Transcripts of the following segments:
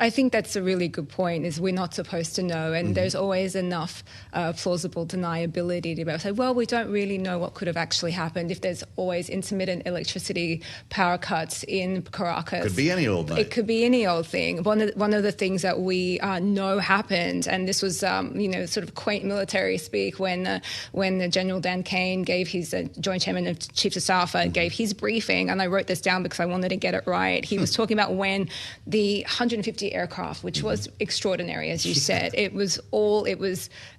I think that's a really good point, is we're not supposed to know, and there's always enough plausible deniability to be able to say, well, we don't really know what could have actually happened. If there's always intermittent electricity power cuts in Caracas. Could be any old night. It could be any old thing. One of the things that we know happened, and this was, sort of quaint military speak, when General Dan Kane gave his Joint Chairman of Chiefs of Staff gave his briefing, and I wrote this down because I wanted to get it right. He was talking about when the 150 aircraft, which was extraordinary, as you said, it was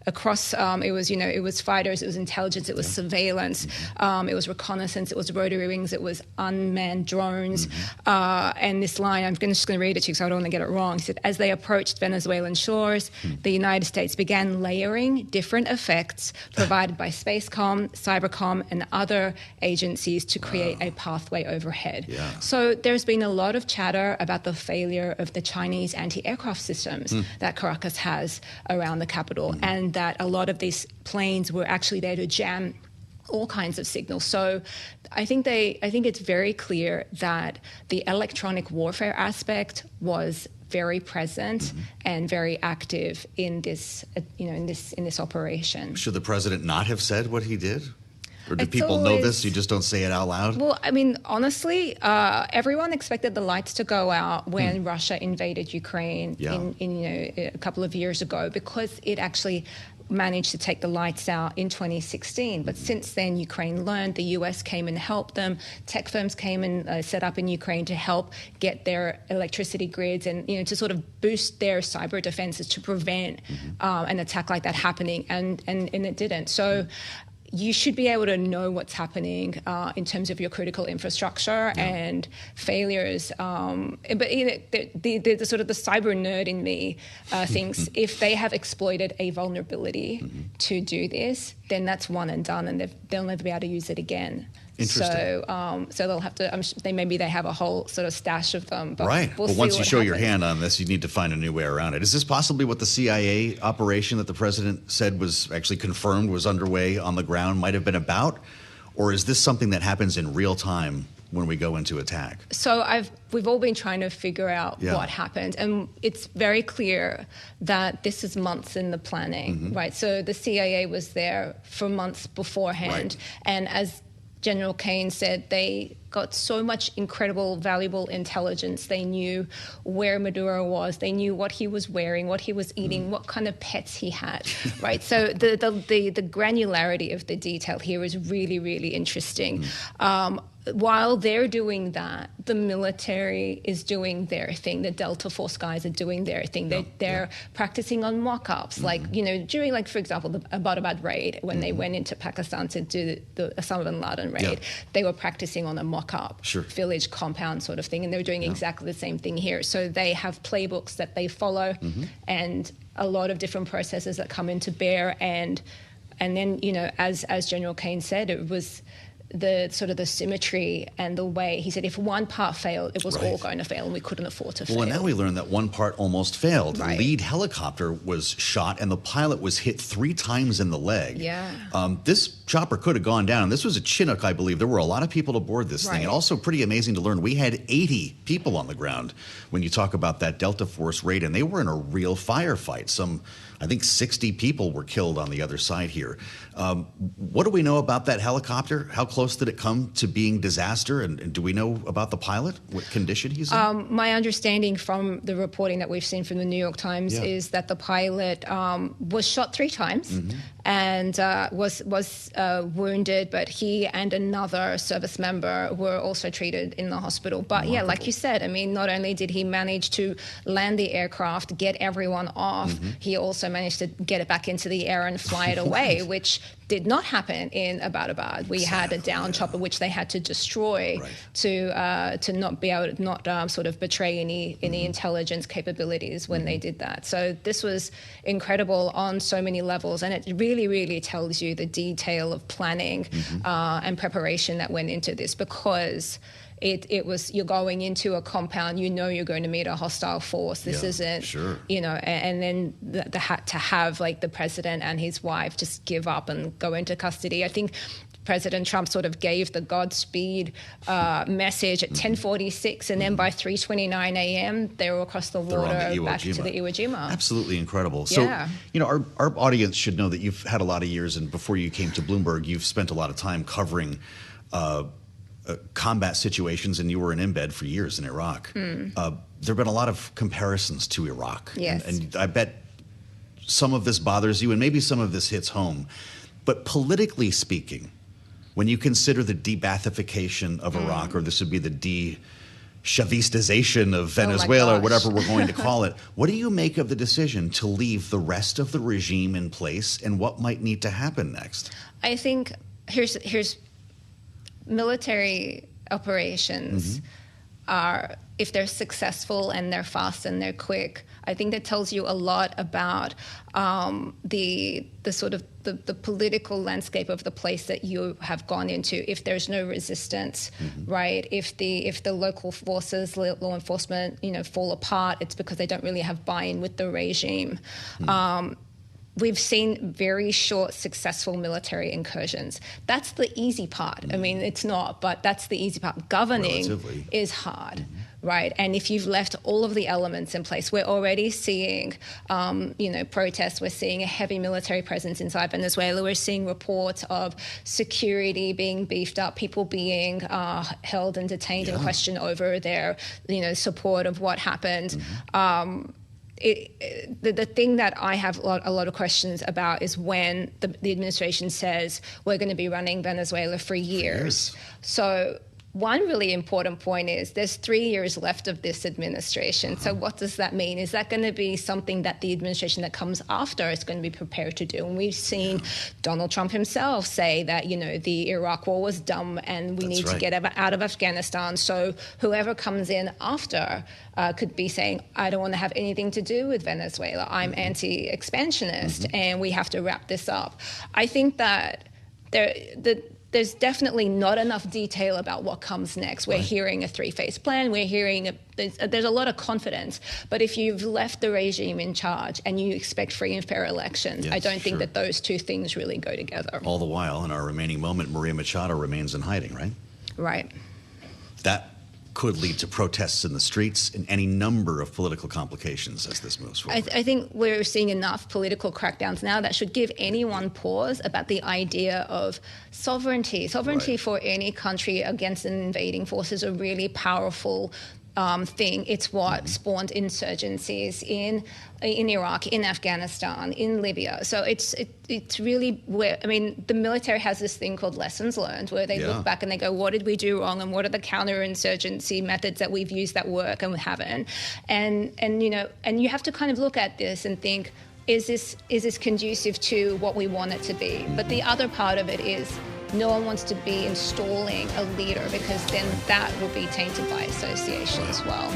across, it was fighters, it was intelligence, it was surveillance, it was reconnaissance, it was rotary wings, it was unmanned drones. And this line, I'm just going to read it to you because I don't want to get it wrong. He said, as they approached Venezuelan shores, the United States began layering different effects provided by Spacecom, Cybercom, and other agencies to create a pathway overhead. Yeah. So there's been a lot of chatter about the failure of the Chinese anti-aircraft systems that Caracas has around the capital, and that a lot of these planes were actually there to jam all kinds of signals. So I think it's very clear that the electronic warfare aspect was very present and very active in this, in this operation. Should the president not have said what he did? Or do people know this? You just don't say it out loud? Well, I mean, honestly, everyone expected the lights to go out when Russia invaded Ukraine a couple of years ago, because it actually managed to take the lights out in 2016. But since then, Ukraine learned. The US came and helped them. Tech firms came and set up in Ukraine to help get their electricity grids and, to sort of boost their cyber defenses to prevent an attack like that happening. And it didn't. So you should be able to know what's happening in terms of your critical infrastructure and failures. But the sort of the cyber nerd in me thinks if they have exploited a vulnerability to do this, then that's one and done, and they'll never be able to use it again. Interesting. So they'll have to. Maybe they have a whole sort of stash of them. But right. We'll but once you show happens. your hand on this, you need to find a new way around it. Is this possibly what the CIA operation that the president said was actually confirmed was underway on the ground might have been about, or is this something that happens in real time when we go into attack? So we've all been trying to figure out what happened, and it's very clear that this is months in the planning, right? So the CIA was there for months beforehand, and as General Kane said, they got so much incredible, valuable intelligence. They knew where Maduro was. They knew what he was wearing, what he was eating, what kind of pets he had, right? So the granularity of the detail here is really, really interesting. While they're doing that, the military is doing their thing. The Delta Force guys are doing their thing. They're practicing on mock-ups. Like, during, like, for example, the Abbottabad raid, when they went into Pakistan to do the Osama bin Laden raid, they were practicing on a mock-up village compound sort of thing. And they were doing exactly the same thing here. So they have playbooks that they follow and a lot of different processes that come into bear. And then, as General Kane said, it was the sort of the symmetry and the way he said if one part failed, it was all going to fail, and we couldn't afford to fail. Well, and now we learned that one part almost failed. The lead helicopter was shot, and the pilot was hit 3 times in the leg. This chopper could have gone down. This was a Chinook, I believe. There were a lot of people aboard this thing, and also pretty amazing to learn we had 80 people on the ground when you talk about that Delta Force raid, and they were in a real firefight. I think 60 people were killed on the other side here. What do we know about that helicopter? How close did it come to being disaster? And do we know about the pilot, what condition he's in? My understanding from the reporting that we've seen from the New York Times is that the pilot was shot 3 times and was wounded, but he and another service member were also treated in the hospital. But like you said, I mean, not only did he manage to land the aircraft, get everyone off, he also managed to get it back into the air and fly it away, which did not happen in Abbottabad. We had a down chopper which they had to destroy to not be able to not sort of betray any intelligence capabilities when they did that. So this was incredible on so many levels, and it really, really tells you the detail of planning and preparation that went into this, because it was, you're going into a compound, you're going to meet a hostile force. This isn't, and then to have like the president and his wife just give up and go into custody. I think President Trump sort of gave the Godspeed message at 10:46, and then by 3:29 a.m. they were across the water back to the Iwo Jima. Absolutely incredible. So, our audience should know that you've had a lot of years, and before you came to Bloomberg, you've spent a lot of time covering combat situations, and you were in embed for years in Iraq. There have been a lot of comparisons to Iraq. Yes. And I bet some of this bothers you, and maybe some of this hits home. But politically speaking, when you consider the de-Baathification of Iraq, or this would be the de-Chavistization of Venezuela, or whatever we're going to call it, what do you make of the decision to leave the rest of the regime in place, and what might need to happen next? I think here's military operations are, if they're successful and they're fast and they're quick, I think that tells you a lot about the sort of the political landscape of the place that you have gone into. If there's no resistance, right? If the local forces, law enforcement, fall apart, it's because they don't really have buy-in with the regime. We've seen very short, successful military incursions. That's the easy part. I mean, it's not, but that's the easy part. Governing is hard, right? And if you've left all of the elements in place, we're already seeing, protests. We're seeing a heavy military presence inside Venezuela. We're seeing reports of security being beefed up, people being held and detained and questioned over their, support of what happened. The thing that I have a lot of questions about is when the administration says we're going to be running Venezuela for years. So one really important point is there's 3 years left of this administration. So what does that mean? Is that going to be something that the administration that comes after is going to be prepared to do? And we've seen Donald Trump himself say that, the Iraq war was dumb and we need to get out of Afghanistan. So whoever comes in after could be saying, I don't want to have anything to do with Venezuela. I'm anti-expansionist and we have to wrap this up. I think that there's definitely not enough detail about what comes next. We're hearing a 3-phase plan. We're hearing there's a lot of confidence. But if you've left the regime in charge and you expect free and fair elections, I don't think that those two things really go together. All the while, in our remaining moment, Maria Machado remains in hiding, right? Right. That could lead to protests in the streets and any number of political complications as this moves forward. I think we're seeing enough political crackdowns now that should give anyone pause about the idea of sovereignty. Sovereignty for any country against an invading force is a really powerful thing. It's what spawned insurgencies in Iraq, in Afghanistan, in Libya. So it's really where, the military has this thing called lessons learned, where they look back and they go, what did we do wrong, and what are the counterinsurgency methods that we've used that work and we haven't? And you have to kind of look at this and think, is this conducive to what we want it to be? But the other part of it is, no one wants to be installing a leader, because then that will be tainted by association as well.